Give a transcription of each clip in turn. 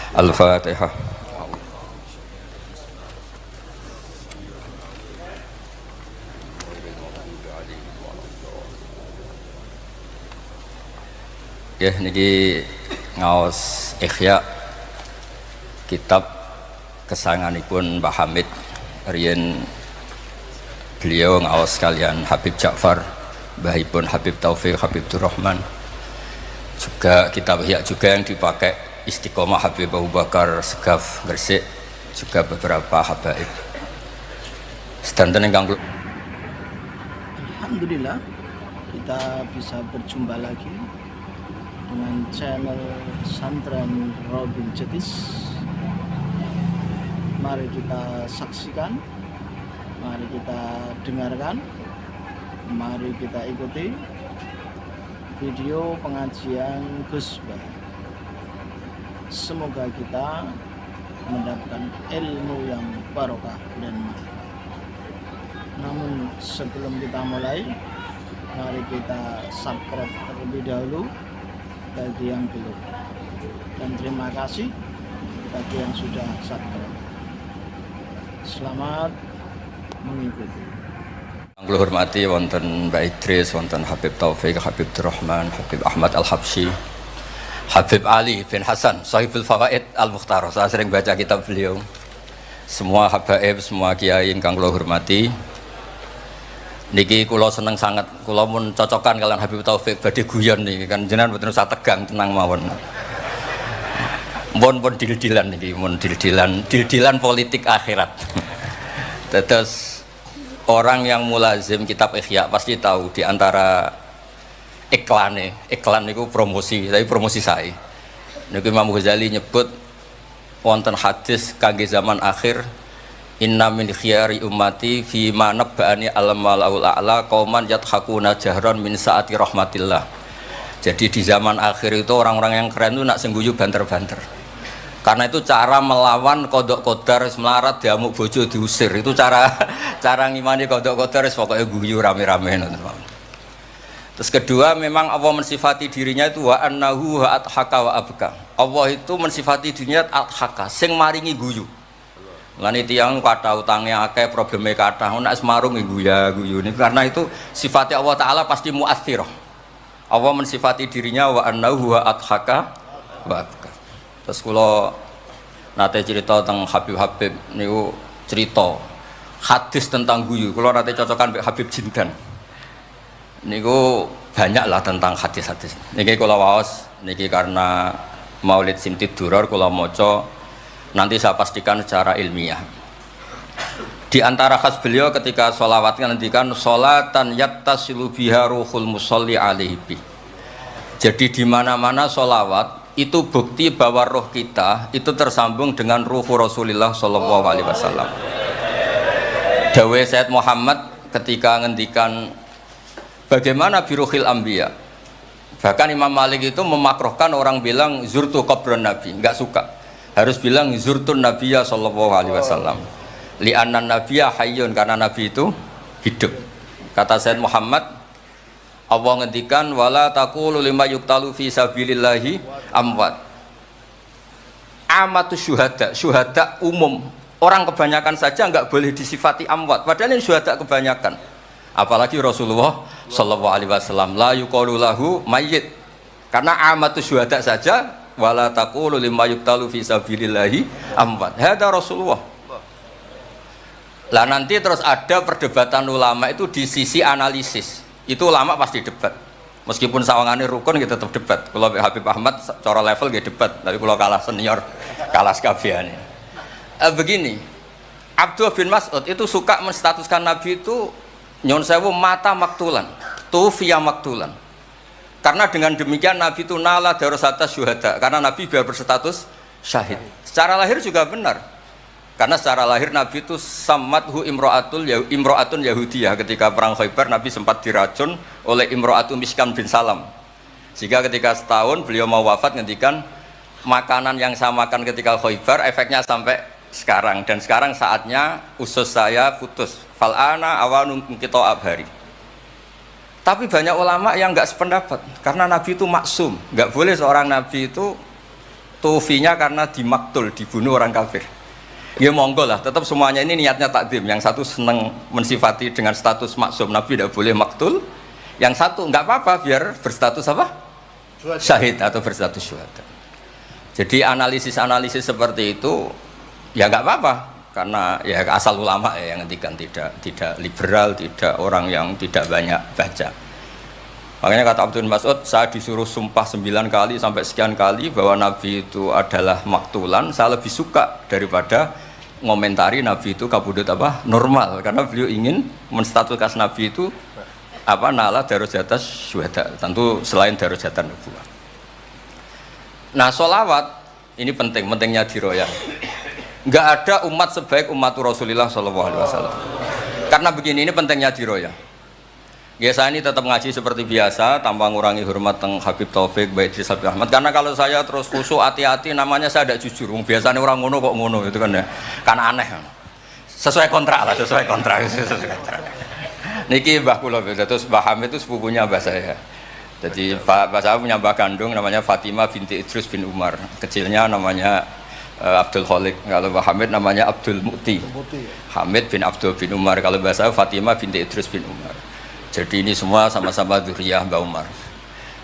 Al-Fatihah. Ya, niki ngaos Ihya kitab kesayanganipun Mbah Hamid riyen beliau ngaos kalian Habib Ja'far, mbahipun Habib Taufik, Habib Durrahman. Juga kitab Ihya juga yang dipakai Istiqomah Habib Abu Bakar Segaf Gresik, juga beberapa habaib. Sedanten ingkang Alhamdulillah kita bisa berjumpa lagi dengan channel Santren Robin Cetis. Mari kita saksikan, mari kita dengarkan, mari kita ikuti video pengajian Gus Bah. Semoga kita mendapatkan ilmu yang barokah dan manfaat. Namun sebelum kita mulai, mari kita subscribe terlebih dahulu bagi yang belum, dan terima kasih bagi yang sudah subscribe. Selamat mengikuti. Kula hormati wonten Mbak Idris, wonten Habib Taufik, Habib Durrahman, Habib Ahmad Al-Habsyi, Habib Ali bin Hasan, Sahibul Fawaid Al-Mukhtar. Saya sering baca kitab beliau. Semua habaib, semua kiai ingkang kula hormati. Niki kula seneng sangat, kula mun cocokan kalian Habib Taufik badhe guyon niki kan jenengan mboten usah tegang, tenang mawon. Mun dil-dilan niki, mun dil-dilan politik akhirat. Terus orang yang mulazim kitab Ihya pasti tahu di antara iklan niku promosi, tapi promosi saya. Niku Imam Ghazali nyebut wonten hadis kangge zaman akhir, inna min khiyari ummati fi ma nabba'ani al-malaul a'la qauman yadhakuna jahran min saati rahmatillah. Jadi di zaman akhir itu orang-orang yang keren itu nak sengguyu banter-banter. Karena itu cara melawan kodok kodar melarat diamuk bojo diusir, itu cara ngimani kodok kodar pokoknya guyu rame-rame. Terus kedua, memang Allah mensifati dirinya itu wa annahu wa adhaka wa abka. Allah itu mensifati dirinya adhaka, sing maringi guyu. Lan tiyang kata utangnya akeh, probleme kathah, nek semarung guyu ini karena itu sifatnya Allah taala pasti muathirah. Allah mensifati dirinya wa annahu wa adhaka wa abka. Terus kula nate cerita tentang Habib niku cerita hadis tentang guyu. Kula nate cocokan mbek Habib Jindan. Niku banyak lah tentang hadis-hadis. Niki kula waos niki karena Maulid Simtid Duror kula maca, nanti saya pastikan secara ilmiah. Di antara khas beliau ketika sholawat ngendikan sholatan yattasilu biha ruhul musolli alaihi. Jadi di mana-mana sholawat itu bukti bahwa roh kita itu tersambung dengan ruh Rasulullah Shallallahu Alaihi Wasallam. Dawe Sayyid Muhammad ketika ngendikan bagaimana biruhil anbiya. Bahkan Imam Malik itu memakruhkan orang bilang zurtu qabran nabi, nggak suka. Harus bilang zurtun nabiyya Shallallahu Alaihi Wasallam. Li'annan nabiyya hayyun, karena nabi itu hidup. Kata Sayyid Muhammad, Allah ngendikan wala taqulu lima yuqtalu fi sabilillahi amwat. Amatu syuhada umum, orang kebanyakan saja enggak boleh disifati amwat, padahal ini syuhada kebanyakan. Apalagi Rasulullah sallallahu alaihi wasallam la yuqalu lahu mayyit. Karena amatu syuhada saja wala taqulu lima yuqtalu fi sabilillahi amwat. Hada Rasulullah. Lah nanti terus ada perdebatan ulama itu di sisi analisis. Itu ulama pasti debat, meskipun sawangane rukun kita tetap debat. Kalau Habib Ahmad cara level gitu debat, tapi kalau kalah senior, kalah sekabiannya. Begini, Abdullah bin Mas'ud itu suka menstatuskan Nabi itu nyon sewu mata maktulan, tufiya maktulan. Karena dengan demikian Nabi itu nala darasata syuhada, karena Nabi biar berstatus syahid. Secara lahir juga benar. Karena secara lahir Nabi itu samathu imro'atun Yahudiyah. Ketika perang Khaybar Nabi sempat diracun oleh imro'atun Miskan bin Salam. Sehingga ketika setahun beliau mau wafat ngendikan makanan yang saya makan ketika Khaybar efeknya sampai sekarang. Dan sekarang saatnya usus saya putus. Fal'ana awanun kita abhari. Tapi banyak ulama yang nggak sependapat. Karena Nabi itu maksum. Nggak boleh seorang Nabi itu tufinya karena dimaktul, dibunuh orang kafir. Ya monggo lah, tetap semuanya ini niatnya takdim. Yang satu seneng mensifati dengan status maksum, Nabi tidak boleh maktul. Yang satu nggak apa-apa biar berstatus apa? Syahid atau berstatus syuhada. Jadi analisis seperti itu ya nggak apa-apa, karena ya asal ulama ya yang ngendikan, tidak liberal, tidak orang yang tidak banyak baca. Makanya kata Abdul Mas'ud, saya disuruh sumpah 9 kali sampai sekian kali bahwa Nabi itu adalah maktulan, saya lebih suka daripada ngomentari Nabi itu kabudut apa? Normal, karena beliau ingin menstatuskan Nabi itu apa? Nala darujatas syuhada, tentu selain darujatan nubuwah. Nah, sholawat ini pentingnya diroyah. Nggak ada umat sebaik umat Rasulullah SAW. Karena begini, ini pentingnya diroyah. Ya saya ini tetap ngaji seperti biasa tanpa ngurangi hormat teng Habib Taufik, baik di Habib Ahmad. Karena kalau saya terus khusyuk hati-hati namanya saya tidak jujur. Biasanya orang ngono kok ngono itu kan ya. Karena aneh. Sesuai kontrak lah, sesuai kontrak. Niki Mbah kula terus Mbah Hamid itu sepupunya Mbah saya. Jadi Mbah saya punya Mbah kandung namanya Fatimah binti Idrus bin Umar. Kecilnya namanya Abdul Khalik. Kalau Mbah Hamid namanya Abdul Mu'ti. Hamid bin Abdul bin Umar. Kalau Mbah saya Fatimah binti Idrus bin Umar. Jadi ini semua sama-sama dzurriyyah Mbah Umar.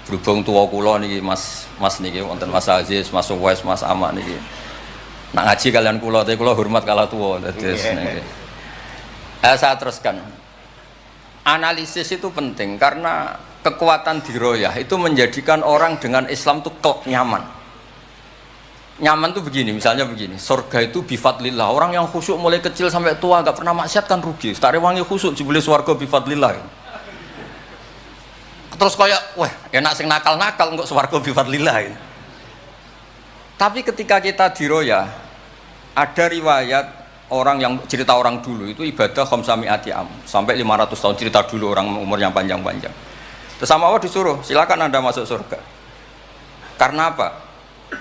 Berhubung tua kula niki Mas niki wonten Mas Aziz, Mas Uwais, Mas Amak niki. Nak ngaji kalian kula, tapi kula hormat kala tua dados niki. Saya teruskan. Analisis itu penting karena kekuatan diroyah itu menjadikan orang dengan Islam itu nyaman. Nyaman tuh begini, misalnya begini, surga itu bifadlillah. Orang yang khusyuk mulai kecil sampai tua gak pernah maksiat kan rugi. Tak rewangi khusyuk jebule swarga bifadlillah. Terus kayak, wah enak sing nakal-nakal enggak swarga bifadlillah ini. Tapi ketika kita diroyah, ada riwayat orang yang cerita orang dulu itu ibadah khamsami'ati am sampai 500 tahun, cerita dulu orang umur yang panjang-panjang. Terus sama Allah disuruh, silakan Anda masuk surga. Karena apa?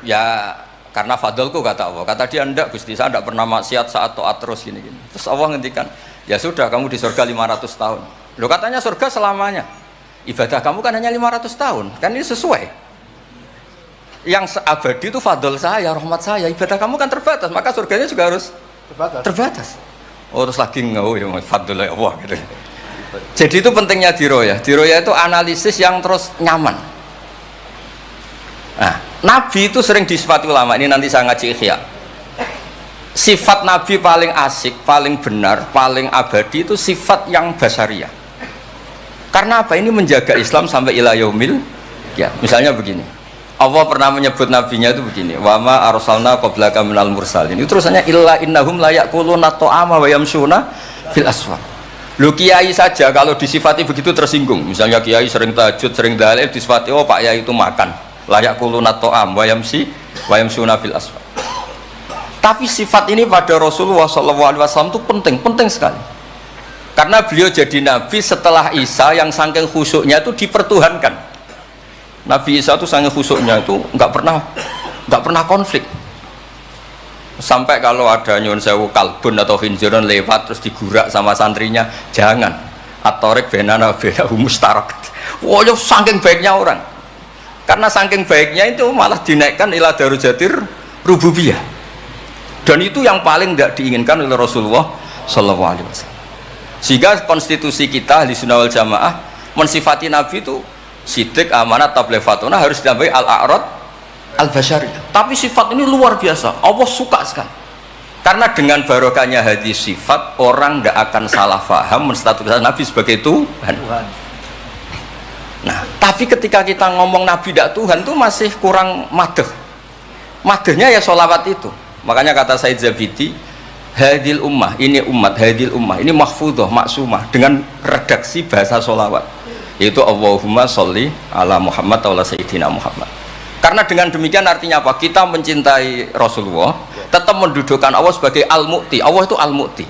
Ya karena fadlku kata Allah. Kata dia, enggak Gusti, saya enggak pernah maksiat saat taat terus gini. Terus Allah ngendikan, ya sudah kamu di surga 500 tahun. Loh katanya surga selamanya. Ibadah kamu kan hanya 500 tahun, kan ini sesuai. Yang abadi itu fadl saya, rahmat saya. Ibadah kamu kan terbatas, maka surganya juga harus terbatas. Oh terus lagi ya fadl Allah gitu. Jadi itu pentingnya diroyah. Diroyah itu analisis yang terus nyaman. Nah, Nabi itu sering disifati ulama. Ini nanti saya ngaji Ihya. Sifat Nabi paling asik, paling benar, paling abadi itu sifat yang basyariah. Karena apa? Ini menjaga Islam sampai ila yaumil ya. Misalnya begini, Allah pernah menyebut nabinya itu begini, wa ma arsalna qablaka minal mursalin. Itu terusannya illa innahum la yaquluna ta'ama wa yamshuna fil aswaq. Lu kiai saja kalau disifati begitu tersinggung. Misalnya kiai sering tahajud, sering dalil, disifati oh Pak Yai itu makan, la yaquluna ta'am wa yamshuna fil aswaq. Tapi sifat ini pada Rasulullah SAW itu penting sekali. Karena beliau jadi nabi setelah Isa yang saking khusyuknya itu dipertuhankan. Nabi Isa itu saking khusyuknya itu nggak pernah konflik. Sampai kalau ada nyuwun sewu kalbun atau hinjron lewat terus digurak sama santrinya, jangan. At-tariq bainana bainahu mustarak. Wah, saking baiknya orang. Karena saking baiknya itu malah dinaikkan ila darujatir rububiyah. Dan itu yang paling tidak diinginkan oleh Rasulullah sallallahu alaihi wasallam. Sehingga konstitusi kita Ahli Sunnah wal Jamaah mensifati Nabi itu sidik, amanat, tabligh, fatona harus ditambahi al-a'rad al-basyari. Tapi sifat ini luar biasa, Allah suka sekali. Karena dengan barokahnya hadis sifat, orang tidak akan salah faham menstatuskan Nabi sebagai Tuhan. Nah, tapi ketika kita ngomong Nabi tidak Tuhan itu masih kurang madeh. Madehnya ya sholawat itu. Makanya kata Said Zabidi, hadil ummah, ini umat, hadil ummah, ini mahfudhah, maksumah dengan redaksi bahasa sholawat, yaitu Allahumma sholli ala Muhammad wa ala Sayyidina Muhammad. Karena dengan demikian artinya apa? Kita mencintai Rasulullah, tetap mendudukkan Allah sebagai al-mu'ti. Allah itu al-mu'ti.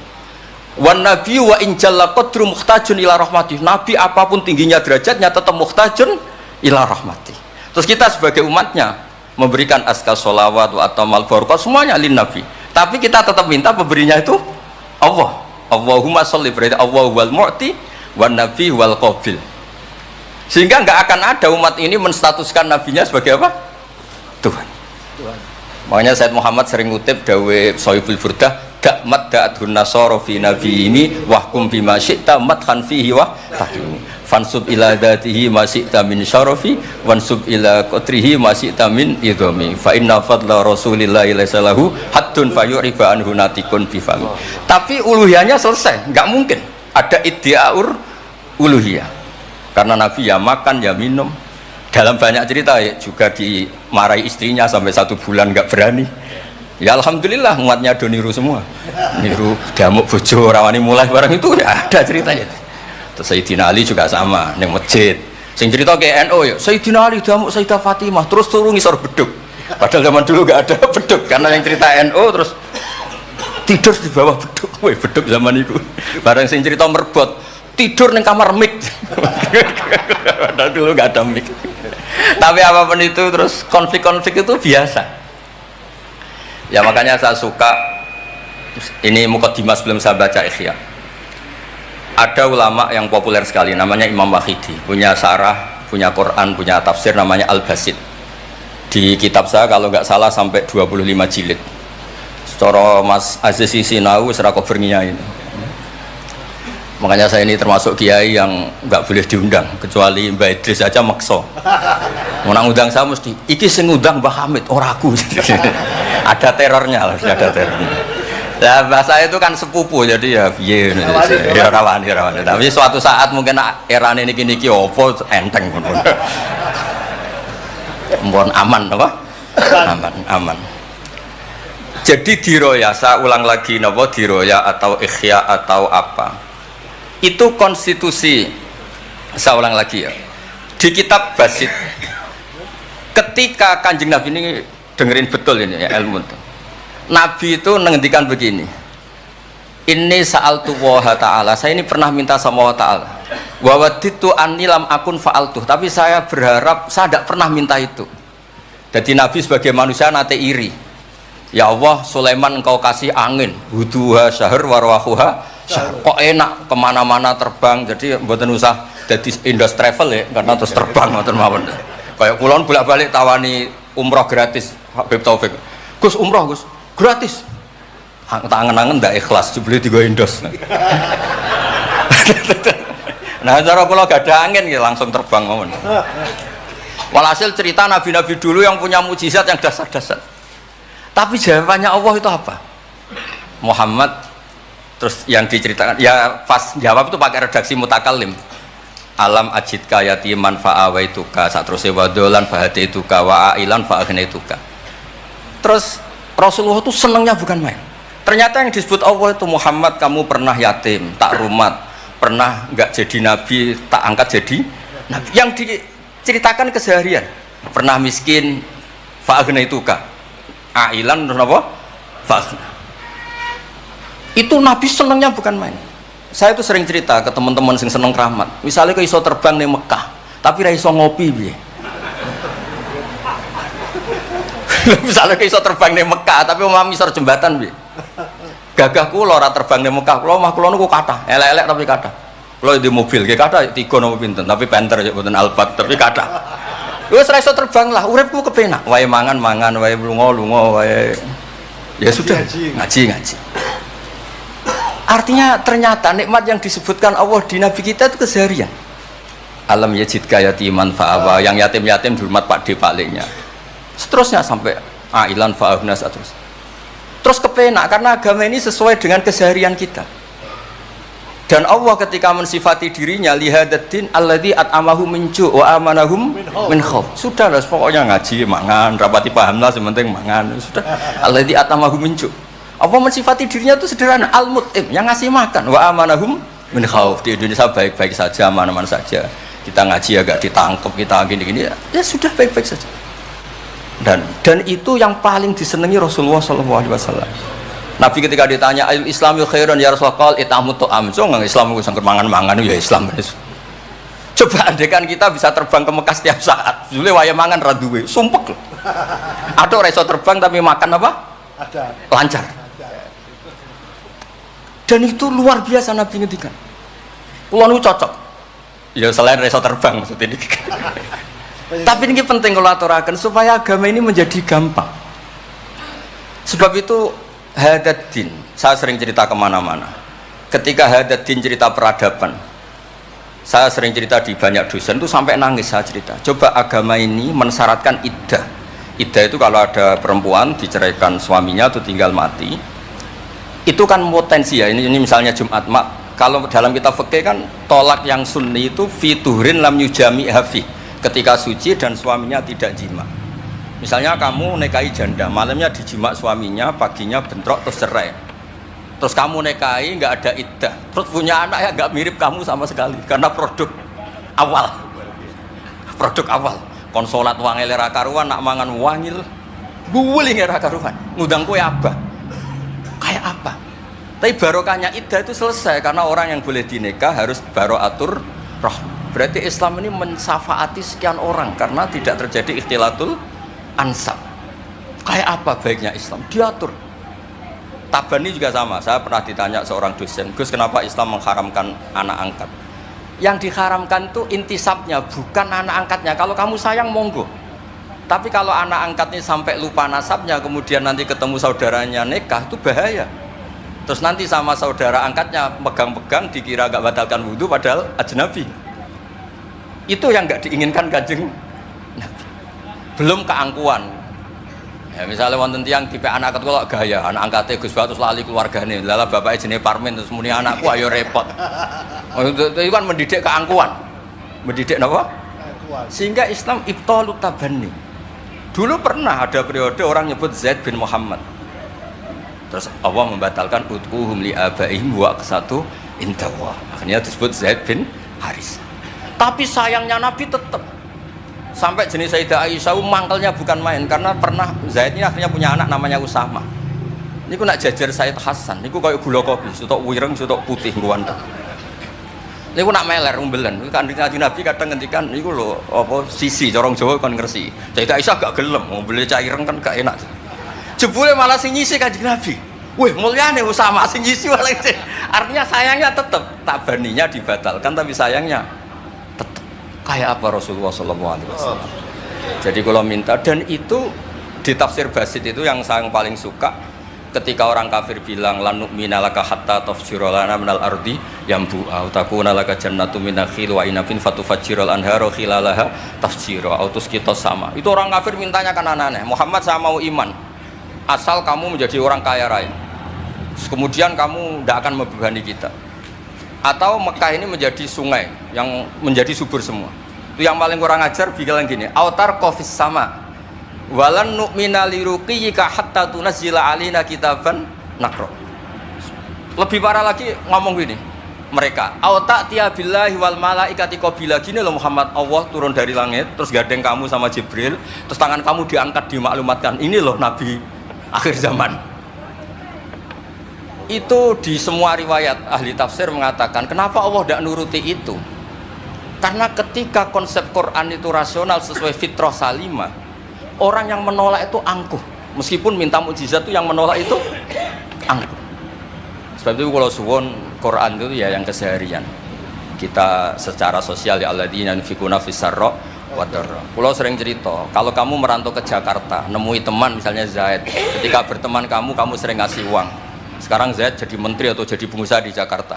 Wan nabi wa in jalla qadru muhtajun ila rahmatih. Nabi apapun tingginya derajatnya tetap muhtajun ila rahmatih. Terus kita sebagai umatnya memberikan azkar sholawat wa atamal barakah semuanya lin nabi. Tapi kita tetap minta pemberinya itu Allah. Allahumma sholli, berarti Allah wal mu'ti wan nabi wal qabil. Sehingga nggak akan ada umat ini menstatuskan nabinya sebagai apa? Tuhan. Makanya Said Muhammad sering ngutip dawe Sohibul Burdah, dak madda'atun nasara fi nabiyini wahkum bima syi'ta madhan fihi wa tahkim fansub ila dzatihi ma syi'ta min syarafi wansub ila qatrihi ma syi'ta min idhami fa inna fadla rasulillahi laysa lahu haddun fayuriba anhu natikun bifami. Tapi uluhiyahnya selesai, enggak mungkin ada iddiaur uluhiyah karena Nabi ya makan ya minum. Dalam banyak cerita ya, juga dimarahi istrinya sampai 1 bulan nggak berani. Ya alhamdulillah umatnya do niru semua. Niru damuk bojo rawani mulai barang itu ya ada ceritanya. Terus Sayyidina Ali juga sama neng masjid. Sing cerita ke NU ya, Sayyidina Ali damuk Sayyidah Fatimah terus turun ngisor beduk. Padahal zaman dulu nggak ada beduk karena yang cerita NU terus tidur di bawah beduk. Woi beduk zaman itu. Barang sing cerita merbot tidur neng kamar mik. Padahal dulu nggak ada mik. Tapi apapun itu terus konflik-konflik itu biasa ya. Makanya saya suka ini mukadimah sebelum saya baca Ihya. Ada ulama yang populer sekali namanya Imam Wahidi, punya sarah, punya Quran, punya tafsir namanya Al-Basit. Di kitab saya kalau nggak salah sampai 25 jilid. Secara Mas Aziz Sinau serako berngiyain. Makanya saya ini termasuk kiai yang nggak boleh diundang kecuali Mbak Idris aja makso. Mau undang saya mesti iki sing ngundang Mbah Hamid ora aku. Ada terornya lah, ada terornya. Nah, bahasa itu kan sepupu jadi ya piye ya rawani. Tapi suatu saat mungkin erane niki opo enteng pun. Mohon aman apa? Aman. Jadi diroya, saya ulang lagi napa diroya atau ikhya atau apa? Itu konstitusi, saya ulang lagi ya, di kitab Basit ketika Kanjeng Nabi ini dengerin betul ini ya ilmu itu. Nabi itu menghentikan begini, ini sa'altu waha ta'ala, saya ini pernah minta sama Allah ta'ala wa waditu anni lam akun fa'altuh, tapi saya berharap saya tidak pernah minta itu. Jadi Nabi sebagai manusia nate iri, ya Allah Sulaiman engkau kasih angin huduha syahr warwahuha kok enak kemana-mana terbang, jadi mboten usah jadi Indos Travel ya karena terus terbang mboten mawon. Kayak kulon bolak-balik tawani umroh gratis Habib Taufik. Gus umroh Gus gratis. Tangan-tangan ndak ikhlas jebule digo Indos. Nah cara kula gak ada angin ya langsung terbang mawon. Walhasil cerita nabi-nabi dulu yang punya mukjizat yang dasar-dasar. Tapi jawabannya Allah itu apa? Muhammad. Terus yang diceritakan ya pas jawab itu pakai redaksi mutakallim. Alam ajidka yatiman fa'awaituka satruse wadolan fahadaituka wa ailan fa'agnaituka. Terus Rasulullah itu senangnya bukan main. Ternyata yang disebut Allah itu Muhammad kamu pernah yatim, tak rumat, pernah enggak jadi nabi, tak angkat jadi nabi. Yang diceritakan keseharian, pernah miskin fa'agnaituka. Ailan apa? Fa'agna. Itu Nabi senengnya bukan main. Saya itu sering cerita ke teman-teman yang seneng keramat. Misalnya ke iso terbang di Mekah, tapi ra iso ngopi piye. Misalnya ke iso terbang di Mekah, tapi mau misor jembatan piye. Gagah kula ora terbang di Mekah, kula omah kula niku kathah, elek-elek tapi kathah. Kula di mobil, nggih kathah 3 napa pinten, tapi penter ya mboten Alphard, tapi kathah. Wis ra iso terbang lah, uripku kepenak. Wae mangan-mangan, wae lunga-lunga, wae ya sudah ngaji. Artinya ternyata nikmat yang disebutkan Allah di Nabi kita itu keseharian. Alam yajidka yatiman fa'awa, yang yatim-yatim dihormat Pak D palingnya. Seterusnya sampai ailan fa'ahna terus kepenak karena agama ini sesuai dengan keseharian kita. Dan Allah ketika mensifati dirinya lihadatin alladzi at'amahu min ju' wa amanahum min khauf. Sudahlah pokoknya ngaji mangan, rapati pahamlah sementing mangan. Sudah alladzi at'amahu min ju'. Allah mensifati dirinya itu sederhana, al-mut'im, yang ngasih makan, wa amanahum min khauf. Di Indonesia baik-baik saja, aman-aman saja. Kita ngaji agak ditangkap, kita gini-gini ya sudah baik-baik saja. Dan itu yang paling disenangi Rasulullah SAW. Nabi ketika ditanya al Islami khairun ya Rasulullah itamu to'am, so nggak Islam itu sangker mangan-mangan ya Islam. Coba andekan kita bisa terbang ke Mekah setiap saat, dulu waya mangan raduwe, sumpek loh. Ada orang iso terbang tapi makan apa? Ada. Lancar. Dan itu luar biasa Nabi ngendikan. Kulo niku cocok. Ya selain iso terbang maksudnya ini. Tapi ini penting kalau aturaken supaya agama ini menjadi gampang. Sebab itu Hadaddin, saya sering cerita kemana-mana. Ketika Hadaddin cerita peradaban, saya sering cerita di banyak dosen itu sampai nangis saya cerita. Coba agama ini mensyaratkan iddah. Iddah itu kalau ada perempuan diceraikan suaminya atau tinggal mati, itu kan potensi ya. Ini misalnya Jumat Mak. Kalau dalam kitab fikih kan tolak yang sunni itu fiturin lam yujami hafi, ketika suci dan suaminya tidak jima. Misalnya kamu nikahi janda, malamnya dijima suaminya, paginya bentrok terus cerai. Terus kamu nikahi nggak ada iddah, terus punya anak ya nggak mirip kamu sama sekali karena produk awal. Produk awal. Konsolat wangil era karuan, nak mangan wangil, buwuling era karuan, ngundang kue apa? Kayak apa? Tapi barokahnya iddah itu selesai karena orang yang boleh dinikah harus baroatur roh. Berarti Islam ini mensafaati sekian orang karena tidak terjadi ikhtilatul ansab. Kayak apa baiknya Islam? Diatur. Tabani juga sama. Saya pernah ditanya seorang dosen, Gus, kenapa Islam mengharamkan anak angkat? Yang diharamkan itu intisabnya, bukan anak angkatnya. Kalau kamu sayang monggo. Tapi kalau anak angkatnya sampai lupa nasabnya, kemudian nanti ketemu saudaranya nikah, itu bahaya. Terus nanti sama saudara angkatnya pegang-pegang, dikira gak batalkan wudhu, padahal ajnabi. Itu yang gak diinginkan Kanjeng Nabi. Belum keangkuhan. Ya, misalnya wonten tiyang tipe anak angkat kula gaya, anak angkatnya Gus Batus lali keluargane, lala bapaknya jenenge Parmin terus muni anakku ayo repot. Itu kan mendidik keangkuhan. Mendidik apa? Sehingga Islam ibtalut tabani. Dulu pernah ada periode orang nyebut Zaid bin Muhammad. Terus Allah membatalkan utquhum li abaihim wa aqsatu indallah. Akhirnya disebut Zaid bin Haris. Tapi sayangnya Nabi tetap sampai jenis Sayyidah Aisyah mangkelnya bukan main karena pernah Zaid ini akhirnya punya anak namanya Usama. Ini ku nak jajar Sayyid Hasan, ini ku kayak gula kopi, sutok wireng, sutok putih guanteng. Ini ku nak meler umbelen, kan Nabi kadang ngendikan, ini ku lo apa sisi corong Jawa kan ngersi. Sayyidah Aisyah gak gelem, beli caireng kan gak enak. Jebule malah sing nyisi Kanjeng Nabi. Wih mulyane Usama sing nyisi malah itu. Artinya sayangnya tetap, tabaninya dibatalkan tapi sayangnya kayak apa Rasulullah SAW. Jadi kalau minta, dan itu di tafsir Basit itu yang saya paling suka ketika orang kafir bilang lan nu'mina laka hatta tafjura lana minal ardi yambu'a takuna laka jannatu min nakhil wa inabin fatufajjiral anharu khilalaha tafjira autus kita sama. Itu orang kafir mintanya kan aneh-aneh. Muhammad saya mau iman asal kamu menjadi orang kaya raya. Kemudian kamu tidak akan membebani kita. Atau Mekah ini menjadi sungai yang menjadi subur semua. Itu yang paling kurang ajar bilang gini, autar kofis sama walan nu'mina liruqiyika hatta tunazzila alina kitaban nakro. Lebih parah lagi ngomong gini mereka, auta tiabillahi wal malaikati qabila. Gini loh Muhammad, Allah turun dari langit terus gandeng kamu sama Jibril, terus tangan kamu diangkat dimaklumatkan, ini loh Nabi akhir zaman. Itu di semua riwayat ahli tafsir mengatakan kenapa Allah tidak nuruti itu, karena ketika konsep Quran itu rasional sesuai fitrah salimah, orang yang menolak itu angkuh, meskipun minta mukjizat itu yang menolak itu angkuh. Sebab itu kalau suwon Quran itu ya yang keseharian kita secara sosial ya alladzina yunfikuna fis-sarra wa dharra. Kalau sering cerita kalau kamu merantau ke Jakarta nemui teman misalnya Zaid, ketika berteman kamu sering ngasih uang. Sekarang Zaid jadi menteri atau jadi pengusaha di Jakarta.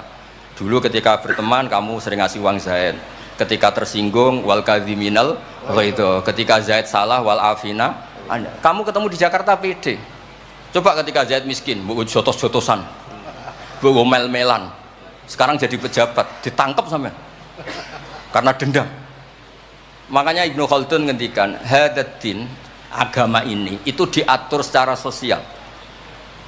Dulu ketika berteman kamu sering ngasih uang Zaid. Ketika tersinggung wal kadhiminal itu. Ketika Zaid salah wal afina. Kamu ketemu di Jakarta pede. Coba ketika Zaid miskin, bu jotos-jotosan, bu mel-melan. Sekarang jadi pejabat, ditangkap sampean. Karena dendam. Makanya Ibnu Khaldun ngendikan, hadaddin agama ini itu diatur secara sosial.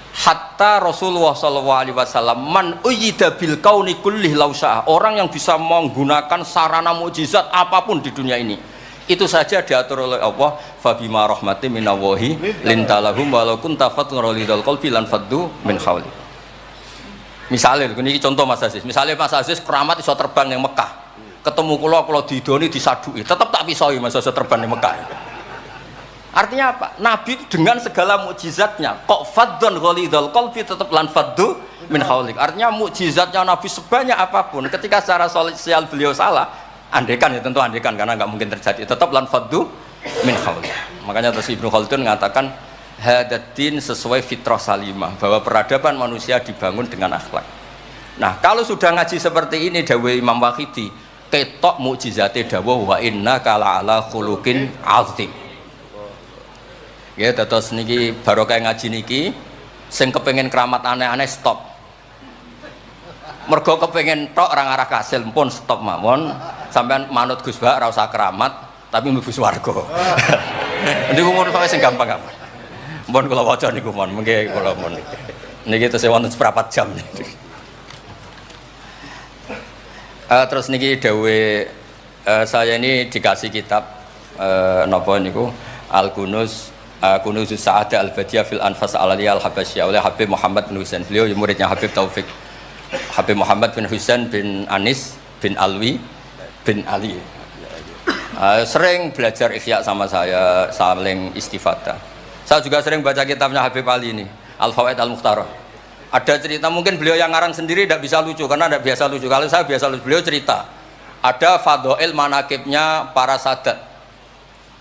Hatta Rasulullah SAW man uyyida bil kauni kullih lausah, orang yang bisa menggunakan sarana mukjizat apapun di dunia ini itu saja diatur oleh Allah. Fabima rahmatin minallahi lintalahum walau kunta fatrulidal qalbi lan faddu min hawli. Misalnya ini contoh Mas Aziz, misalnya Mas Aziz keramat iso terbang yang Mekah, ketemu kula didoni disadui tetap tak pisoi Mas Aziz terbang yang Mekah. Artinya apa? Nabi dengan segala mukjizatnya kok faddun ghalidul qalbi tetap lan faddu min haulik. Artinya mukjizatnya Nabi sebanyak apapun ketika secara sosial beliau salah, andekan ya tentu andekan karena nggak mungkin terjadi, tetap lan faddu min haulik. Makanya terus Ibnu Khaldun mengatakan hadatin sesuai fitrah salimah, bahwa peradaban manusia dibangun dengan akhlak. Nah, kalau sudah ngaji seperti ini dawuh Imam Waqidi, ketok mukjizate dawuh wa inna kala ala khuluqin azim. Ya, terus niki barokah ngaji niki sing kepengin keramat aneh-aneh stop. Mergo kepengin tok orang arah kasil pun stop mawon. Sampean manut Gus Bak ora usah keramat tapi mlebu swarga. Niku ngono kok sing gampang-gampang. Mohon kula waca niku mohon, mengke kula mohon. Niki tesih wonten seprapat jam. Terus niki dawuh saya ini dikasih kitab napa niku Al-Kunuz Kunuzus Sa'adah Al-Badiyah fil Anfas Al-Aliyah Al-Habasyah oleh Habib Muhammad bin Husain. Beliau muridnya Habib Taufik. Habib Muhammad bin Husain bin Anis bin Alwi bin Ali. Sering belajar Ihya sama saya, saling istifadah. Saya juga sering baca kitabnya Habib Ali ini, Al-Fawaid Al-Mukhtarah. Ada cerita, mungkin beliau yang ngarang sendiri tidak bisa lucu karena tidak biasa lucu. Kalau saya biasa lucu, beliau cerita ada fadhail manakibnya para sadat.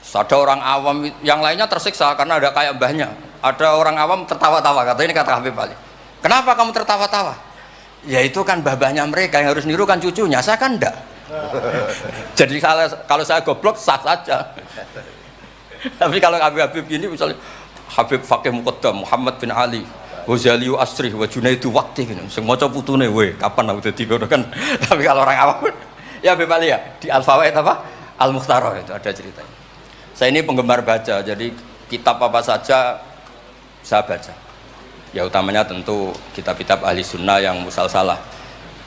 Ada orang awam yang lainnya tersiksa karena ada kayak mbahnya. Ada orang awam tertawa-tawa, kata ini kata Habib Ali. Kenapa kamu tertawa-tawa? Ya itu kan babahnya mereka yang harus niru kan cucunya, saya kan enggak. Jadi kalau saya goblok sah saja. Tapi kalau Habib ini misalnya Habib Fakih Muqaddam Muhammad bin Ali Ghazali Asri wa Junaidu Waqti gitu. Sing maca putune we kapan aku dadi ngono kan. Tapi kalau orang awam ya Habib Ali ya di Al-Fawaid apa? Al-Mukhtarah itu ada ceritanya. Saya ini penggemar baca, jadi kitab apa saja saya baca. Ya utamanya tentu kitab-kitab ahli sunnah yang musalsalah.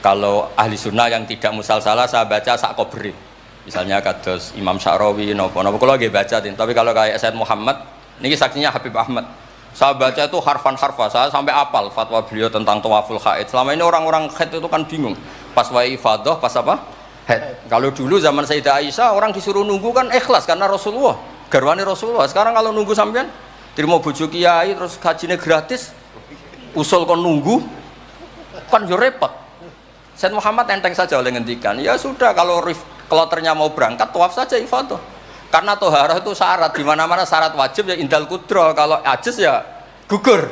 Kalau ahli sunnah yang tidak musalsalah saya baca sak kobri. Misalnya kados Imam Sya'rawi napa-napa kula nggih baca, tapi kalau kayak Said Muhammad niki saksinya Habib Ahmad. Saya baca itu harfan-harfa, saya sampai apal fatwa beliau tentang tawaful haid. Selama ini orang-orang haid itu kan bingung. Pas wae ifadah, pas apa? Haid. Kalau dulu zaman Sayyidah Aisyah orang disuruh nunggu kan ikhlas karena Rasulullah, garwane Rasulullah. Sekarang kalau nunggu sampean terima bojo kiai terus hajine gratis, usul kon nunggu kan yo repot. Said Muhammad enteng saja oleh ngendikan, ya sudah kalau kloternya mau berangkat tawaf saja ifadah. Karena toharah itu syarat, di mana-mana syarat wajib ya indal kudro, kalau ajis ya gugur.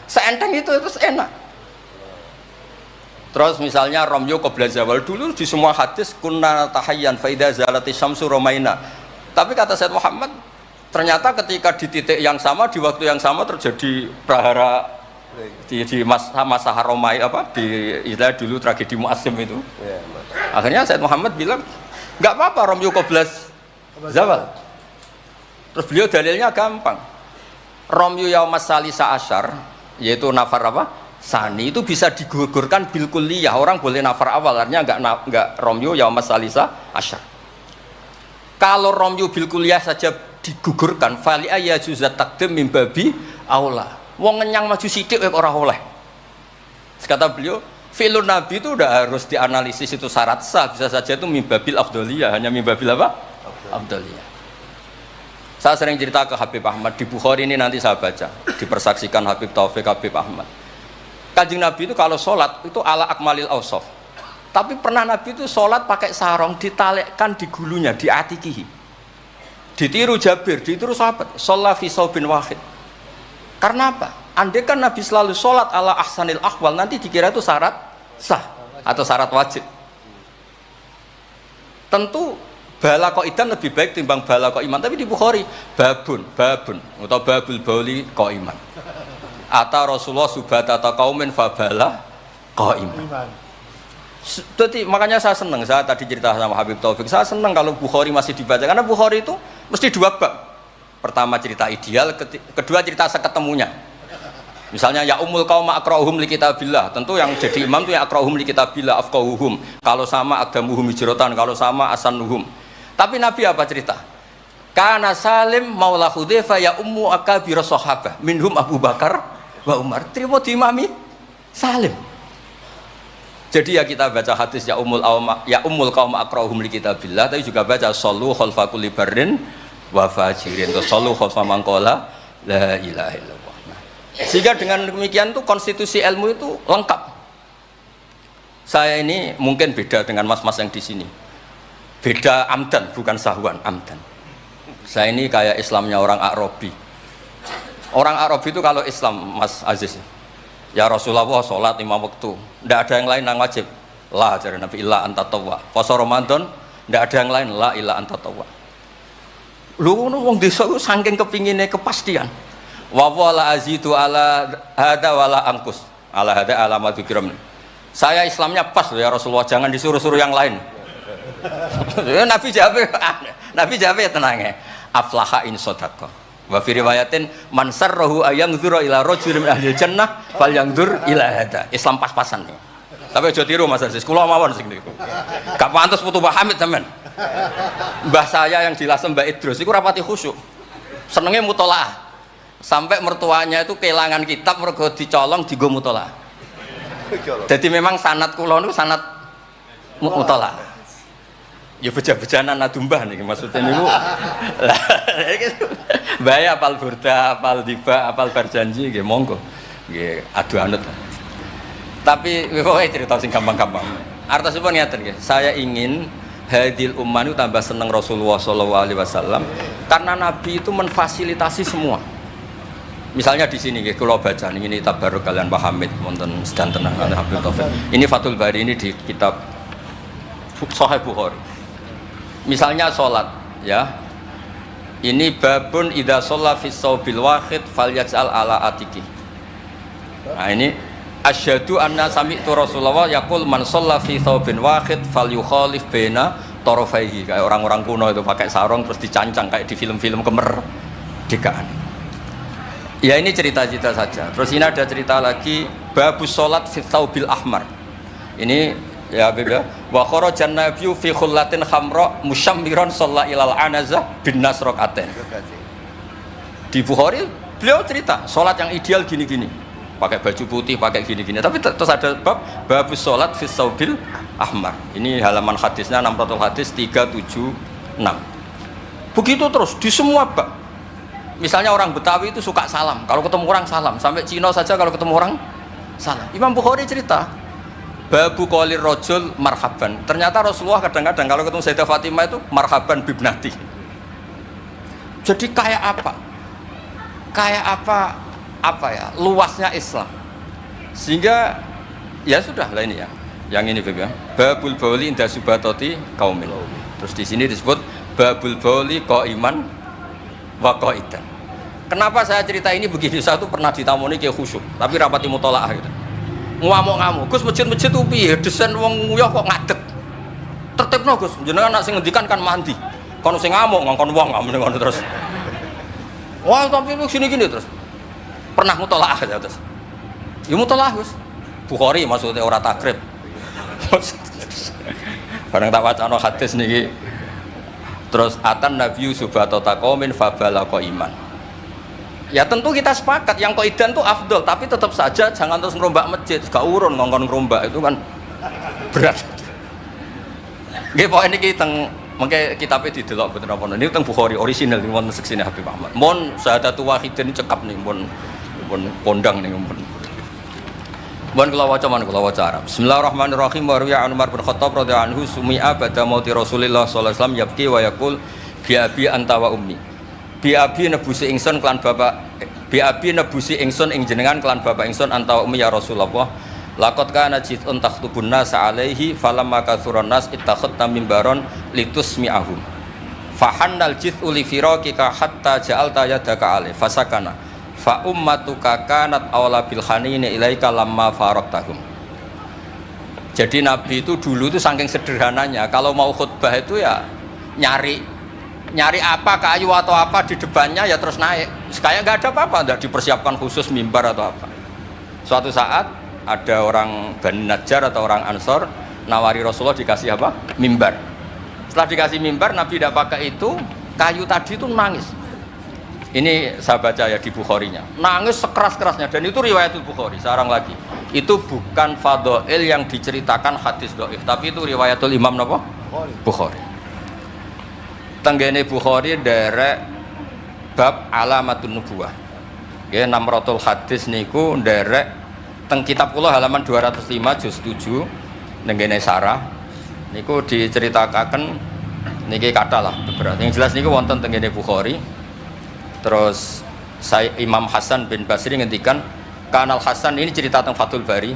Seenteng itu enak. Terus misalnya romyo qabla zawal, dulu di semua hadis kunna tahayyan faida zalati syamsu romaina. Tapi kata Said Muhammad, ternyata ketika di titik yang sama di waktu yang sama terjadi prahara di masa haromai apa di istilah dulu tragedi Mu'asim itu. Akhirnya Said Muhammad bilang nggak apa-apa romyo qabla zawal. Terus beliau dalilnya gampang. Romyu yaumas salisa asyar, yaitu nafar apa? Sani itu bisa digugurkan bil kulliyah. Orang boleh nafar awal, artinya enggak romyu yaumas salisa asyar. Kalau romyu bil kulliyah saja digugurkan, fali ayajuzat takdim min babi aula. Wong ngenyang maju sithik ora oleh. Kata beliau, fi'lun nabi itu udah harus dianalisis itu syarat sah, bisa saja itu min babil afdhaliyah, hanya min babil apa? Afdhaliyah. Saya sering cerita ke Habib Ahmad di Bukhari ini nanti saya baca, dipersaksikan Habib Taufik Habib Ahmad. Kanjeng Nabi itu kalau sholat itu ala akmalil awsaf. Tapi pernah Nabi itu sholat pakai sarong ditalekkan di gulunya, di atikihi. Ditiru Jabir, ditiru sahabat. Sholat fi saubin wahid. Karena apa? Andai kan Nabi selalu sholat ala ahsanil ahwal, nanti dikira itu syarat sah atau syarat wajib. Tentu bala qaidan lebih baik timbang bala qaiman, tapi di Bukhari babun atau babul bauli qaiman. Ata Rasulullah subhata qaumin fabala qaiman. Jadi makanya saya senang, saya tadi cerita sama Habib Taufik, saya senang kalau Bukhari masih dibaca karena Bukhari itu mesti dua bab. Pertama cerita ideal, kedua cerita seketemunya. Misalnya ya umul qaum aqra'uhum li kitabillah, tentu yang jadi imam itu ya aqra'uhum li kitabillah afqahuhum. Kalau sama aqdamuhum hijratan, kalau sama asanuhum. Tapi Nabi apa cerita? Kana Salim maula Hudzaifah ya ummu akabir sahabah minhum Abu Bakar wa Umar. Terima diimami Salim. Jadi ya kita baca hadis ya umul qaum aqra'uhum li kitabillah, tapi juga baca sallu khalfa kulli barrin wa fajirin, sallu khalfa man qala la ilaha illallah. Sehingga dengan demikian tuh konstitusi ilmu itu lengkap. Saya ini mungkin beda dengan mas-mas yang di sini. Beda amdan, bukan sahwan, amdan. Saya ini kayak Islamnya orang Arabi. Orang Arab itu kalau Islam, Mas Aziz, ya Rasulullah sholat 5 waktu, tidak ada yang lain yang wajib. La ajaran Nabi illa anta tawwa. Puasa Ramadan tidak ada yang lain, la illa anta tawwa. Lu wong desa ku saking kepingine kepastian. Wa wala azidu ala hada wala angkus. Ala hada alamat kiram. Saya Islamnya pas loh ya Rasulullah, jangan disuruh-suruh yang lain. Nabi jawab tenang ya. Aflaha in sodaqah. Wa fi riwayatin man sarrahu ayangzura ila rajulin min ahli jannah falyangzur ila hada. Islam pas-pasan nih. Tapi aja tiru Mas Aziz, kula mawon sing niku. Gak pantes putu Pak Hamid sampean. Mbah saya yang dilasem Mbak Idrus iku rapati khusyuk. Senenge mutolaah. Sampai mertuanya itu kehilangan kitab mergo dicolong digo mutolaah. Jadi memang sanad kula niku sanad mutolaah. Ya beja-bejanan adumbah nih maksudnya niku. Bahaya apal burda, apal tiba, apal berjanji nggih monggo. Nggih adu anut. Tapi pokoknya cerita sing gampang-gampang. Artosipun ngeten nggih. Saya ingin hadil ummah itu tambah seneng Rasulullah SAW karena Nabi itu menfasilitasi semua. Misalnya di sini nggih kula baca ini tabarruk kalian Pak Hamid wonten sedanten Habib Taufik. Ini Fathul Bari ini di kitab Sahih Bukhari. Misalnya sholat ya. Ini babun idza shalla fi shaubil wahid falyaj'al ala atiki. Nah ini asyhadu anna sami'tu Rasulullah yaqul man shalla fi thawbin wahid falyukhalif baina tarafaihi. Kayak orang-orang kuno itu pakai sarung terus dicancang kayak di film-film kemerdekaan. Ya ini cerita-cerita saja. Terus ini ada cerita lagi babus sholat fi thawbil ahmar. Ini ya beda. Wa kharajan nabiyyu fi khullatin khamra musyammiran shalla ilal anazah bin nasraqatain. Di Bukhari beliau cerita sholat yang ideal gini-gini. Pakai baju putih, pakai gini-gini. Tapi terus ada babus sholat fi thawbil ahmar. Ini halaman hadisnya 600 hadis 376. Begitu terus di semua bab. Misalnya orang Betawi itu suka salam, kalau ketemu orang salam. Sampai Cina saja kalau ketemu orang salam. Imam Bukhari cerita babu qolir rajul marhaban. Ternyata Rasulullah kadang-kadang kalau ketemu Sayyidah Fatimah itu marhaban bibnati. Jadi kayak apa? Kayak apa ya? Luasnya Islam. Sehingga ya sudah lah ini ya. Yang ini Beb ya. Babul bauli inda subatoti qaumil. Terus di sini disebut babul bauli qaiman wa qaidan. Kenapa saya cerita ini begini? Saya tuh pernah ditamoni ke khusyuk, tapi rapati mutolaah gitu. Ngamuk-ngamuk, Gus masjid-masjid itu piye? Desain wong nguyah kok ngadeg. Tertibno Gus, jenengan nak sing ngendikan kan mandi. Kono sing ngamuk ngongkon wong ngamuk ngono terus. Wah, tapi lu gini-gini terus. Pernah mutolaah ya terus. Ya mutolaah Gus. Bukhari maksudnya ora takrib. Bareng tak wacana hadis niki. Terus atan nabiyyu subhata taqaumin fabalaqa iman. Ya tentu kita sepakat yang qaidan itu afdol, tapi tetap saja jangan terus ngerombak masjid, gak urun ngongkon ngerombak itu kan berat. Nggih pokoke niki teng mengke kitabe didelok boten apa niku teng Bukhari orisinal niku wonten seksine Habib Ahmad. Mun syahadatu wahidin cekap nih mun kondang nih mun. Mun kula waca Arab. Bismillahirrahmanirrahim. Wa riya Umar bin Khattab radhiyallahu anhu sumi'a ba'da mauti Rasulillah sallallahu alaihi wasallam yabki wa yaqul bi abi anta wa ummi. Bi abi nebusi ingsun kelan bapak ing jenengan kelan bapak ingsun anta wa ummi ya Rasulullah. Laqad kana jitun takhtubun nas alaihi falamma kathuran nas ittakhadta mimbaron litusmi'ahum. Fahannal jit'u li firaqika hatta ja'alta yadaka alaihi fasakana. Fa ummatuka kanat awla bil khanini ilaika lamma faraqtahum. Jadi Nabi itu dulu itu saking sederhananya kalau mau khutbah itu ya nyari apa kayu atau apa di depannya ya terus naik. Kayak nggak ada apa-apa, nggak dipersiapkan khusus mimbar atau apa. Suatu saat ada orang Bani Najjar atau orang Ansor nawari Rasulullah dikasih apa? Mimbar. Setelah dikasih mimbar Nabi tidak pakai itu, kayu tadi itu nangis. Ini saya baca ya di Bukharinya. Nangis sekeras-kerasnya dan itu riwayatul Bukhari. Sekarang lagi. Itu bukan fadhail yang diceritakan hadis dhaif, tapi itu riwayatul Imam napa? Bukhari. Tenggene Bukhari derek bab alamatun nubuwah. Nggih 600 hadis niku derek teng kitab kula halaman 205 juz 7 nenggene sarah niku diceritakan niki kathah lah beberapa. Yang jelas niku wonten tenggene Bukhari. Terus Saya Imam Hasan bin Basri ngendikan, Kanal Hasan, ini cerita tentang Fathul Bari.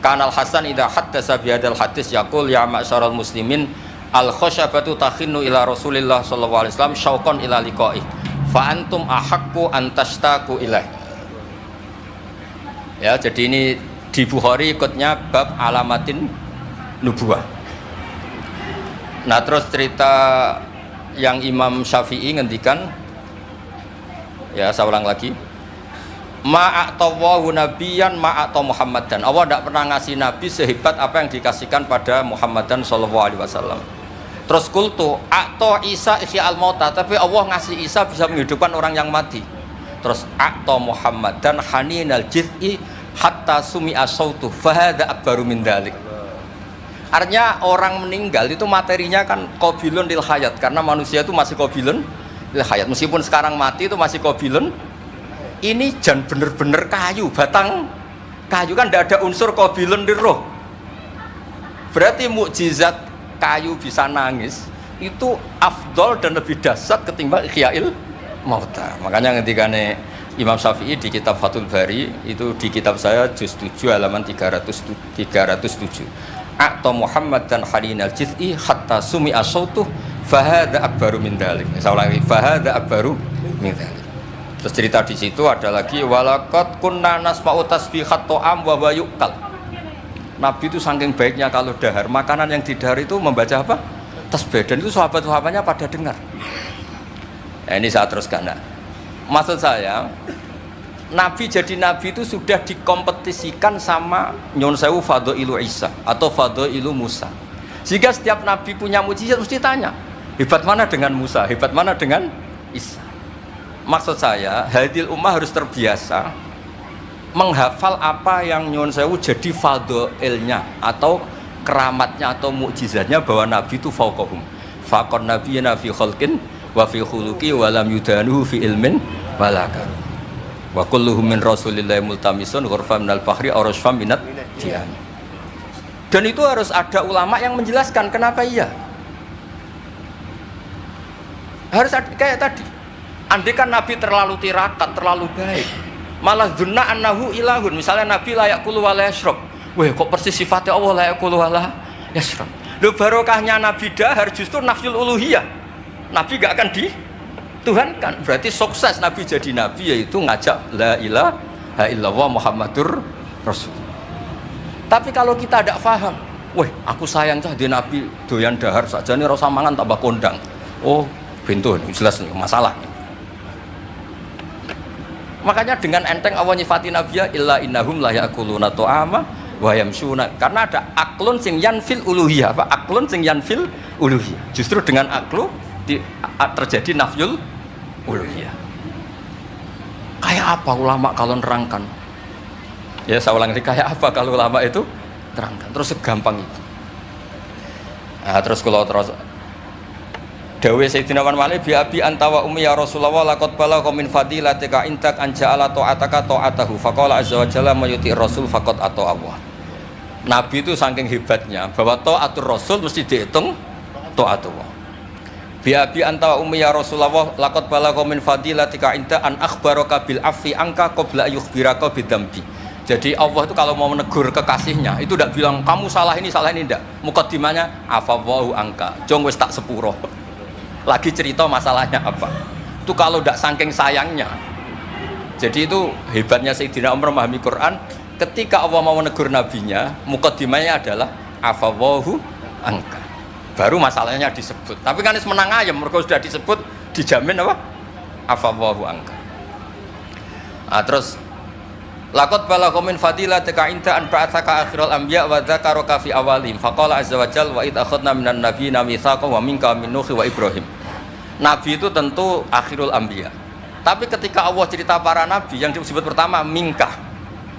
Kanal Hasan idza haddasa bi hadzal hadis yaqul ya ma'syaral muslimin al khasyabatu takhinnu ila Rasulillah sallallahu alaihi wasallam syauqan ila liqa'i fa antum ahaqqu an tashtaqu ilaih. Ya, jadi ini di Bukhari ikutnya bab alamatin nubuwah. Nah, terus cerita yang Imam Syafi'i ngendikan, ya saya ulang lagi, ma'atawahu nabiyan ma'ata Muhammadan. Allah tidak pernah ngasih nabi sehebat apa yang dikasihkan pada Muhammadan sallallahu alaihi wasallam. Terus kultu a'ta Isa ihya al-mauta, tapi Allah ngasih Isa bisa menghidupkan orang yang mati. Terus a'ta Muhammadan haninal jiz'i hatta sumi'a sautu fahadha akbaru min dzalik. Artinya orang meninggal itu materinya kan qabilun lil hayat, karena manusia itu masih qabilun lil hayat. Meskipun sekarang mati itu masih qabilun. Ini jan bener-bener kayu, batang kayu, kan tidak ada unsur qabilun di roh. Berarti mukjizat kayu bisa nangis itu afdol dan lebih dahsyat ketimbang ihya'il mauta. Makanya ketika Imam Syafi'i di kitab Fathul Bari, itu di kitab saya juz 7 halaman 307. A'ta Muhammad dan halinal jiz'i hatta sumi'a sautuh fahadha akbaru min dzalik. Saya ulangi, fahadha akbaru min dzalik. Terus cerita di situ ada lagi walaqad kunna nasma'u tasbihat ta'am wa yuqal. Nabi itu saking baiknya kalau dahar, makanan yang didahar itu membaca apa? Tasbih, dan itu sahabat-sahabatnya pada dengar. Nah, ini saya teruskan. Nah, maksud saya, Nabi jadi Nabi itu sudah dikompetisikan sama Nyon Sewu Fadailu Isa atau Fadailu Musa. Sehingga setiap Nabi punya mujizat mesti tanya, hebat mana dengan Musa, hebat mana dengan Isa. Maksud saya, hadil ummah harus terbiasa menghafal apa yang Nyon Sewu jadi fadhailnya atau keramatnya atau mukjizatnya, bahwa Nabi itu fauqahum. Faqon nabiyina fi khalqin wa fi khuluqi wa lam yudanuhu fi ilmin walaka. Wa kulluhum min rasulillahi multamisun ghurfa minal bahri aw rashfam minat dian. Dan itu harus ada ulama yang menjelaskan kenapa iya. Harus ada, kayak tadi. Andai kan Nabi terlalu tirakat, terlalu baik, malah dzunna annahu ilahun. Misalnya Nabi layak kulu wa la yashrab. Wah, kok persis sifatnya Allah layak kulu wa la yashrab. Loh, barokahnya Nabi dahar justru nafyul uluhiyah. Nabi gak akan dituhankan. Berarti sukses Nabi jadi Nabi yaitu ngajak la ilaha illallah Muhammadur Rasul. Tapi kalau kita tidak paham, wah, aku sayang cah di Nabi doyan dahar saja nih rasa mangan tambah kondang. Oh, bentuk jelas nih masalah. Makanya dengan enteng Allah nyifati Nabiya illa innahum la ya'kuluna ta'ama wa yamshuna, karena ada aklun sing yanfil uluhiyah. Apa aklun sing yanfil uluhiyah? Justru dengan aklu terjadi nafyul uluhiyah. Kayak apa ulama kalau nerangkan? Ya saya ulang lagi, kayak apa kalau ulama itu terangkan? Terus segampang itu. Nah, terus kalau terus Dawe Sayyidina Wan Malik bi abi antawa ummi ya Rasulullah laqad balagha min fadilatika intak anja'ala ta'ataka ta'atahu faqala azza wa jalla mayuti rasul faqad atau Allah. Nabi itu saking hebatnya bahwa ta'atur rasul mesti dihitung ta'atullah. Bi abi antawa ummi ya Rasulullah laqad balagha min fadilatika inta an akhbaraka bil afi angka qabla yukhbiraka bidzambi. Jadi Allah itu kalau mau menegur kekasihnya itu tidak bilang kamu salah ini enggak. Mukaddimahnya afawwahu angka. Jong wis tak sepuro. Lagi cerita masalahnya apa itu kalau tidak saking sayangnya. Jadi itu hebatnya Sayyidina Umar memahami Quran. Ketika Allah mau menegur nabinya, mukaddimahnya adalah afawahu angka, baru masalahnya disebut. Tapi kan menang ayam, mereka sudah disebut, dijamin apa? Afawahu angka. Nah, terus laqad balagha min fadilatika inta an ba'atsaka akhiral anbiya wa dzakaraka fi awalim faqala azza wa jalla wa id akhadna minan nabiyina mitsaqan wa minka min nuh wa ibrahim. Nabi itu tentu akhirul anbiya, tapi ketika Allah cerita para nabi yang disebut pertama minka,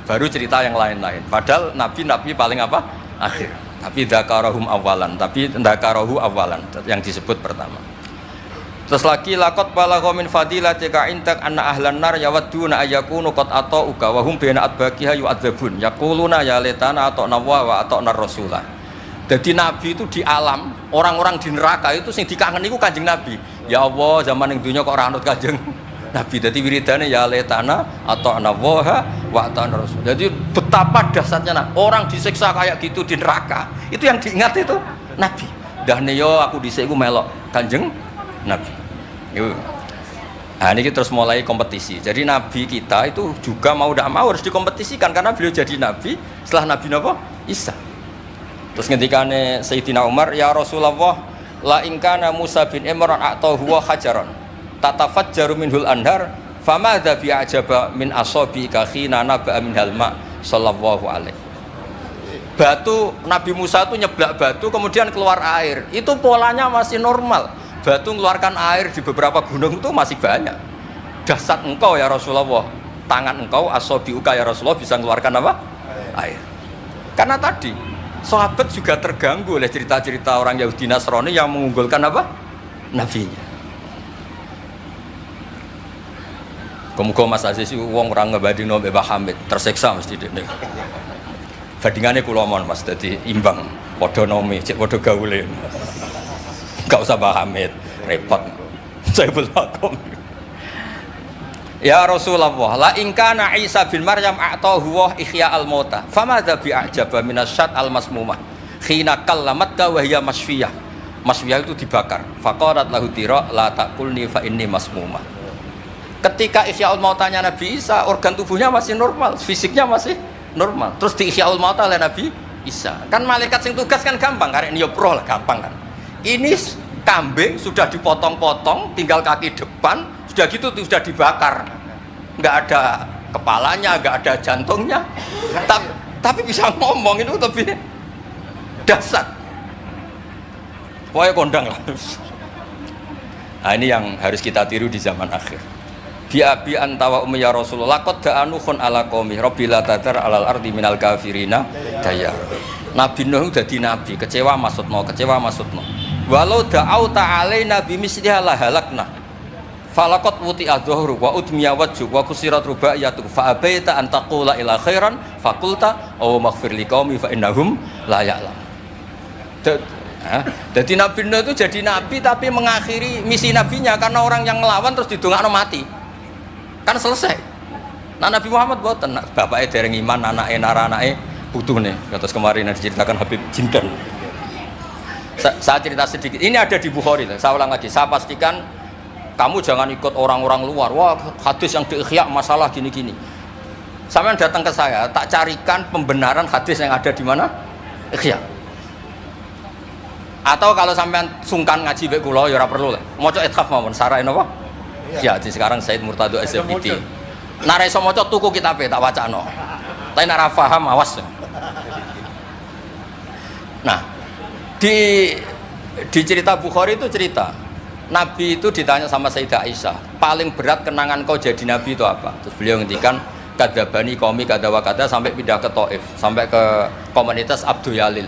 baru cerita yang lain-lain. Padahal nabi paling apa? Akhir. Tapi dzakarahum awalan, tapi dzakarahu awalan yang disebut pertama. Terus lagi laqad balagha min fadilatika intak anna ahlan nar yawadduna ayyakunu qad ata'uka wa hum baina adbaqiha yu'adzabun yaquluna ya laitana ata'na wa ata'na rasulah. Jadi Nabi itu di alam, orang-orang di neraka itu sing dikangen iku Kanjeng Nabi. Ya Allah, zaman ning dunya kok ora anut Kanjeng nabi. Jadi wiridane ya letana atau anawaha wa ta'an rasul. Jadi betapa dahsyatnya orang disiksa kayak gitu di neraka. Itu yang diingat itu nabi. Dahne yo aku dhisik iku melok Kanjeng Nabi. Yo. Nah, ini terus mulai kompetisi. Jadi nabi kita itu juga mau tidak mau harus dikompetisikan karena beliau jadi nabi setelah Nabi Napa? Isa. Terus ngendikane Sayyidina Umar, ya Rasulullah, la in kana Musa bin Imran atau huwa hajaran tatafajjaru minhul anhar famadza bi ajaba min asabika khina naba min halma sallallahu alaihi. Batu Nabi Musa itu nyeblak batu kemudian keluar air. Itu polanya masih normal. Batu mengeluarkan air di beberapa gunung itu masih banyak. Dahsyat engkau ya Rasulullah, tangan engkau asabiuka ya Rasulullah bisa mengeluarkan apa? Air. Karena tadi sahabat juga terganggu oleh cerita-cerita orang Yahudi Nasrani yang mengunggulkan apa? Nabinya. Kemudian Mas Aziz wong orang ngebandingno Mbah Hamid tersiksa mesti dene. Bandingannya kula mon Mas, dadi imbang padha nomi, cek padha gaule. Enggak usah Mbah Hamid, repot. Saya belakon. Ya Rasulullah, la in kana Isa bin Maryam a'tahu wa ihya al-mauta. Famadza bi a'jaba minasyat al-masmumah. Khina kallamat ka wa hiya masfiyah. Masfiyah itu dibakar. Faqarat lahu tira la taqulni fa inni masmumah. Ketika ihya al-mautanya Nabi Isa, organ tubuhnya masih normal, fisiknya masih normal. Terus di ihya al-mauta oleh Nabi Isa. Kan malaikat sing tugas kan gampang, karek nyopro lah gampang kan. Ini kambing sudah dipotong-potong, tinggal kaki depan, sudah gitu sudah dibakar, nggak ada kepalanya, nggak ada jantungnya, tapi bisa ngomong, itu lebih dahsyat. Pokoknya kondang lah. Nah, ini yang harus kita tiru di zaman akhir. Bi'abi antawa ummi ya Rasulullah qad da'anukhun ala qaumi rabbi la tadar alal ardi minal kafirina dayar. Nabi Nuh dadi nabi, kecewa maksudno. Walau da'au ta'alaina bimisliha la halakna. Falaqat wuti adzuhru wa udmiya wajhu wa kusirat rubaiyatu fa abaita an taqula ila khairan faqulta aw maghfir liqaumi fa innahum la ya'lam. Jadi Nabi Nuh itu jadi nabi tapi mengakhiri misi nabinya karena orang yang melawan terus didongakno mati. Kan selesai. Nah Nabi Muhammad boten, bapaknya dereng iman, anaknya naranake putune. Terus kemarin yang diceritakan Habib Jindan. Saya cerita sedikit. Ini ada di Bukhari. Saya ulang lagi. Saya pastikan kamu jangan ikut orang-orang luar. Wah, hadis yang di-Ihya masalah gini-gini. Sampeyan datang ke saya, tak carikan pembenaran hadis yang ada di mana? Ihya. Atau kalau sampean sungkan ngaji mbek kula ya ora perlu lah. Maca ithaf mawon sarae napa? Ya, di sekarang Said Murtado SFPT. Nek iso maca tuku kitabe tak wacano. Tapi nek ora paham awas. Nah, di cerita Bukhari itu cerita Nabi itu ditanya sama Sayyidah Aisyah, paling berat kenangan kau jadi Nabi itu apa? Terus beliau ngendikan kadabani qaumi kada wa kada sampai pindah ke Taif, sampai ke komunitas Abdul Yalil.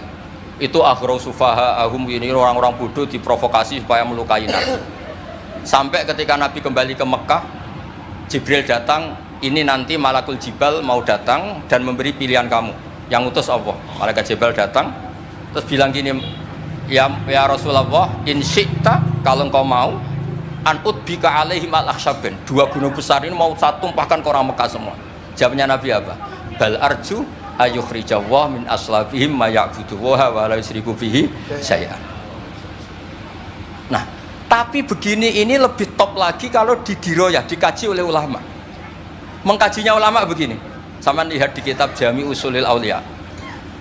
Itu akhru sufaha ahum, ini orang-orang bodoh diprovokasi supaya melukai Nabi. Sampai ketika Nabi kembali ke Mekah, Jibril datang, ini nanti Malakul Jibal mau datang dan memberi pilihan kamu, yang utus Allah. Malaikat Jibal datang terus bilang gini, ya Rasulullah, in syi'ta, kalau engkau mau, an udbika alaihim al-akhsyaben, dua gunung besar ini mau satu tumpahkan ke orang Mekah semua. Jawabnya Nabi apa? Bal arju ayukhrijawah min aslabihim ma ya'buduwaha wa la yusriku bihi syai'an. Nah, tapi begini ini lebih top lagi kalau didiroyah, dikaji oleh ulama. Mengkajinya ulama begini. Sama lihat di kitab Jami Usulil Aulia.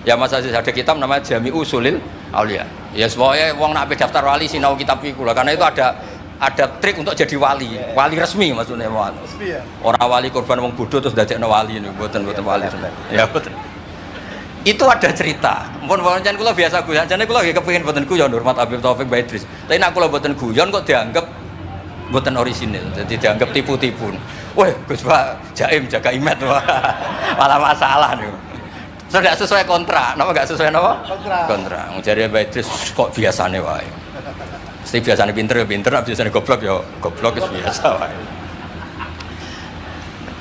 Ya Mas Aziz ada kitab namanya Jami Usulil Aulia. Ya semuanya wong nak daftar wali sinau kitab iku lah, karena itu ada trik untuk jadi wali. Wali resmi maksudnya. Orang wali korban wong bodoh terus dadekno wali ini, mboten wali. Ya betul. Itu ada cerita. Mpun pancen kula biasa guyon. Jane kula nggih kepengin mboten guyon hormat Habib Taufik Bae Idris. Tapi nek kula mboten guyon kok dianggap mboten orisinil. Jadi dianggap tipu-tipu. Wah, Gus Pak Jaim jaga imet malah masalah niku. Tidak sesuai kontrak. Napa enggak sesuai napa? Kontrak. Jare Bae Idris kok biasane wae. Mesti biasane pinter ya pinter, biasane goblok ya goblok biasa wae.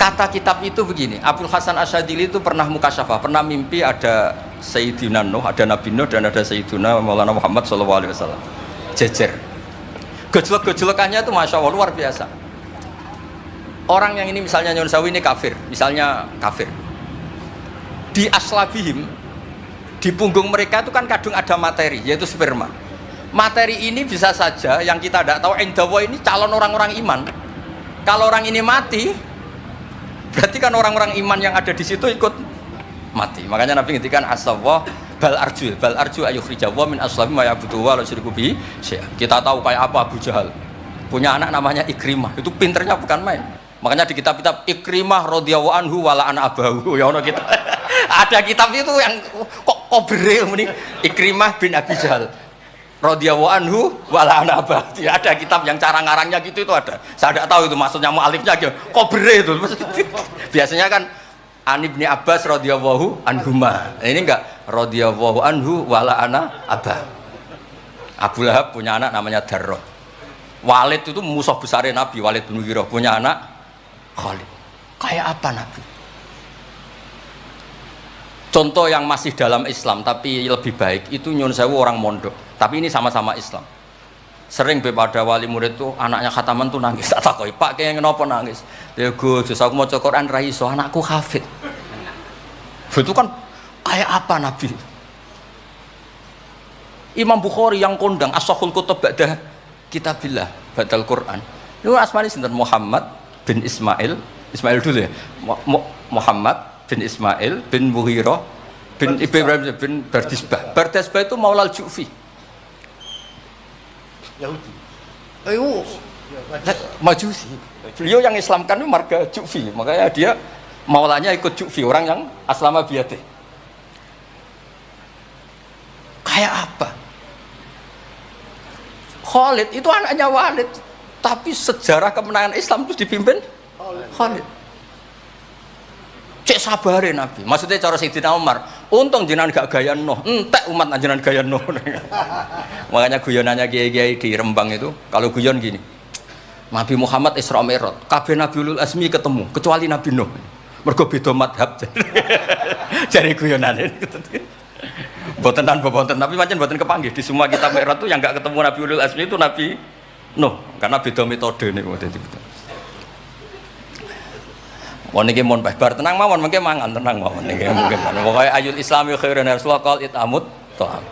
Kata kitab itu begini, Abdul Hasan Asyadili itu pernah mukasyafah, pernah mimpi ada Sayyidina Nuh, ada Nabi Nuh dan ada Sayyidina Maulana Muhammad SAW jejer. Gejolak-gejolakannya itu Masya Allah luar biasa. orang yang ini misalnya nyun sewu ini kafir, misalnya kafir. Di aslabihim, di punggung mereka itu kan kadung ada materi, yaitu sperma. Materi ini bisa saja yang kita tidak tahu indawa ini calon orang-orang iman. Kalau orang ini mati, berarti kan orang-orang iman yang ada di situ ikut mati. Makanya Nabi ngintikan asawah bal arju ayukhrijawa min aslabi ma yabudu wa la syiriku bi. Kita tahu kayak apa Abu Jahal. Punya anak namanya Ikrimah. Itu pinternya bukan main. Makanya di kitab-kitab Ikrimah radhiyallahu anhu wala ana abahu. Ya ono kita. Ada kitab itu yang kok beril muni Ikrimah bin Abi Jahal. Radhiyallahu anhu wala ana abahu. Ada kitab yang cara ngarangnya gitu itu ada. Saya tidak tahu itu maksudnya mualifnya gitu. Kok beril itu. Biasanya kan An Ibni Abbas radhiyallahu anhuma. Ini enggak radhiyallahu anhu wala ana abah. Abu Lahab punya anak namanya Darrah. Walid itu musuh besar Nabi, Walid bin Mughirah punya anak Khalid. Kayak apa Nabi? Contoh yang masih dalam Islam tapi lebih baik itu nyun sewu orang mondok. Tapi ini sama-sama Islam. Sering pada wali murid tuh anaknya khataman tuh nangis. Tak takoki, Pak kayak kenapa nangis? Ya Gus, aku mau Quran ra iso, anakku hafid. Itu kan kayak apa Nabi? Imam Bukhari yang kondang as-sahul kutub ba'da kitabillah, ba'dal Quran. Itu asmane sinten? Muhammad bin Ismail dulu ya. Muhammad bin Ismail bin Mughirah bin Ibrahim bin Bardisbah. Bardisbah itu maulal Ju'fi. Yahudi. Ayo. Majusi. Beliau yang Islamkan itu marga Ju'fi. Makanya dia maulanya ikut Ju'fi, orang yang aslama biyadih. Kayak apa? Khalid itu anaknya Walid, tapi sejarah kemenangan Islam itu dipimpin Khalid. Cek sabare Nabi. Maksudnya cara Sayyidina Umar, untung jenengan gak gaya Nuh, entek umat jenengan gaya Nuh. Makanya guyonannya kiai-kiai di Rembang itu, kalau guyon gini. Nabi Muhammad Isra Mi'raj, kabeh Nabi Ulul Azmi ketemu, kecuali Nabi Nuh. Mergo beda madhab. Jare guyonane. Boten tapi pancen boten kepanggih. Di semua kitab Mi'raj itu yang enggak ketemu Nabi Ulul Azmi itu Nabi Nuh, karena beda metode niku dadi. Mon iki mon bar tenang mawon mengke mangan tenang mawon niki mungkin. Pokoke ayul islami khairun rasulullah qal itamut ta'am.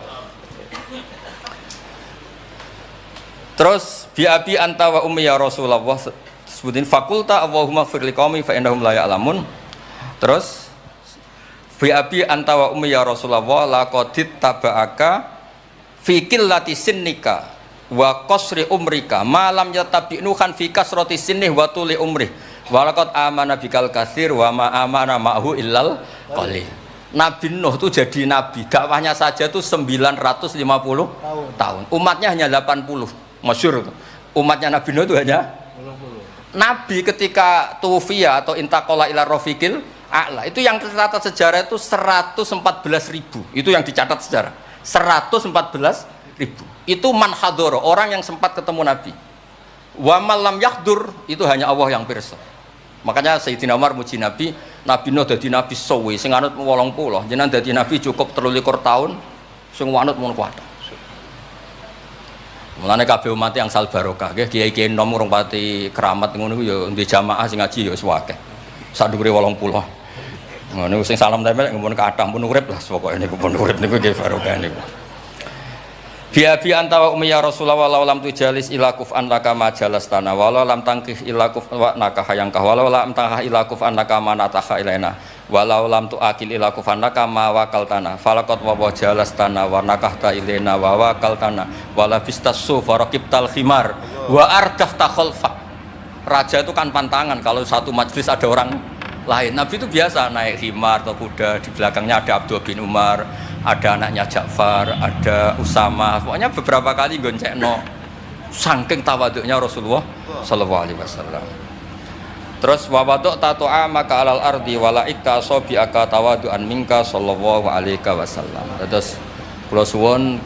Terus bi abi anta wa ummi ya Rasulullah sebutin fakulta Allahumma ighfir liqaumi fa innahum la ya'lamun. Terus bi abi anta wa ummi ya Rasulullah laqadit taba'aka fi qillati sinnika wa qasri umrika ma lam yatabi'nu kan fi kasrati sinnih wa tuli umri. Walaqad amana bikal katsir wa ma amana ma'hu illal qalil. Nabi Nuh itu jadi nabi, dakwahnya saja itu 950 tahun. Umatnya hanya 80. Masyhur itu. Umatnya Nabi Nuh itu hanya 80. Nabi ketika tufiya atau intaqala ila rafiqil a'la, itu yang tercatat sejarah itu 114.000. Itu yang dicatat sejarah. 114.000. Itu man hadoro, orang yang sempat ketemu Nabi. Wa malam yahdur, itu hanya Allah yang pirsa. Makanya Sayyidina Umar muji Nabi, Nabi Nuh dadi nabi suwi, sing anut 80, jenengan dadi nabi cukup 23 tahun, sing anut mun kuat. Mulane kabeh umat yang sal barokah, nggih kiai-kiai nom urung pati keramat ngono ku ya ndek jamaah sing ngaji ya wis akeh. Sadhuwure 80. Ngono sing salam tempel ngempun kathah pun urip lah pokoke niku pun urip niku nggih barokah niku. Biabi antawa ummi ya Rasulullah walau lam tujalis ila kuf'an laka majalas tanah walau lam tangkih ila kuf'an nakah hayangkah walau lam tangkah ila kuf'an laka manataha ilaina walau lam tuakil ila kuf'an laka mawakal tanah falakot wawa jalas tanah warnakah ta ilaina wawakal tanah walabistas sufa rakibtal khimar wa ardafta khalfa. Raja itu kan pantangan kalau satu majlis ada orang lain. Nabi itu biasa naik khimar atau kuda, di belakangnya ada Abdul bin Umar, ada anaknya Ja'far, ada Usama, pokoknya beberapa kali goncekno saking tawaduknya Rasulullah sallallahu alaihi wasallam. Terus wawaduk tatu'a maka alal ardi walaika sobi'aka tawadu'an minka sallallahu alaihi wasallam. Terus kula suwun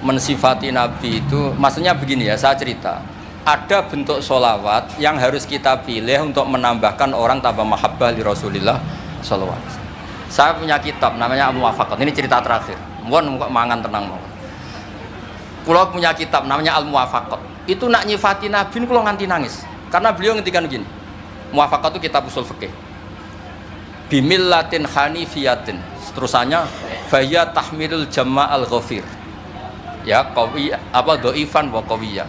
mensifati Nabi itu maksudnya begini ya, saya cerita ada bentuk sholawat yang harus kita pilih untuk menambahkan orang tambah mahabbah li Rasulillah sallallahu alaihi wasallam. Saya punya kitab namanya Al-Muwafaqat. Ini cerita terakhir. Mohon kok mangan tenang mau. Kulo punya kitab namanya Al-Muwafaqat. Itu nak nyifati Nabi kulo nganti nangis. Karena beliau ngendikan gini. Muwafaqah itu kitab usul fikih. Bimillatin hanifiyatin. Terusannya faya tahmilul jama'al ghafir. Ya, qawi apa dhaifan wa qawiyya.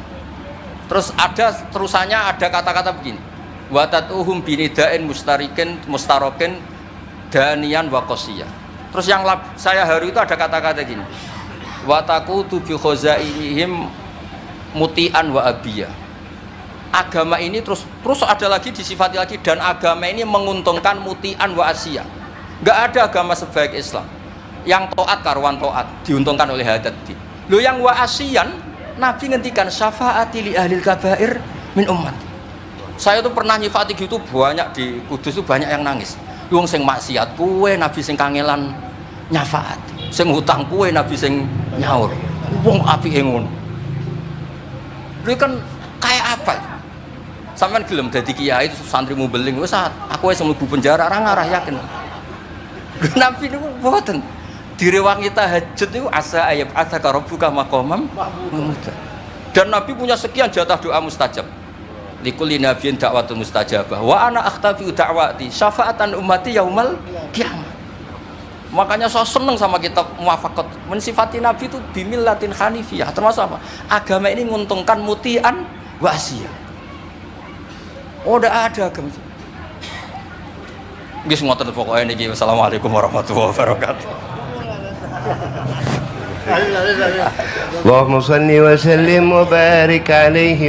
Terus ada terusannya ada kata-kata begini. Wa tatuhum binida'in mustarokin danian wa qasiyah. Terus yang saya haru itu ada kata-kata gini. Wa taqutu bi khazainihim mutian wa abiyah. Agama ini terus ada lagi disifati lagi, dan agama ini menguntungkan mutian wa asiyah. Enggak ada agama sebaik Islam yang taat karuan taat diuntungkan oleh hadat. Lo yang wa asiyan, Nabi ngendikan syafaati li ahlil kabair min umat. Saya tuh pernah nyifati gitu banyak di Kudus, tuh banyak yang nangis. Wong sing maksiat kuwe Nabi sing kangelan nyafaat, sing hutang kuwe Nabi sing nyaur. Wong apike ngono. Lha kan kayak apa? Sampeyan gelem dadi kiai itu santrimu beling wis aku wis mlebu penjara ora ngarah yakin. Nabi niku mboten direwangi tahajud itu asa ayat asa karobuka makomam mahmuda. Dan Nabi punya sekian jatah doa mustajab. Likulli nabiyyin da'watun mustajabah wa ana akhtafi da'wati syafaatan ummati yaumal qiyamah. Makanya saya senang sama kitab Muwafaqat, mensifati Nabi itu bimillatin hanifiyah, termasuk apa? Agama ini menguntungkan mutian wa asiyah. Oh, udah ada agama. Nggih ngoten pokoke niki. Wassalamualaikum warahmatullahi wabarakatuh. Allahumma shalli wa sallim wa barik alaihi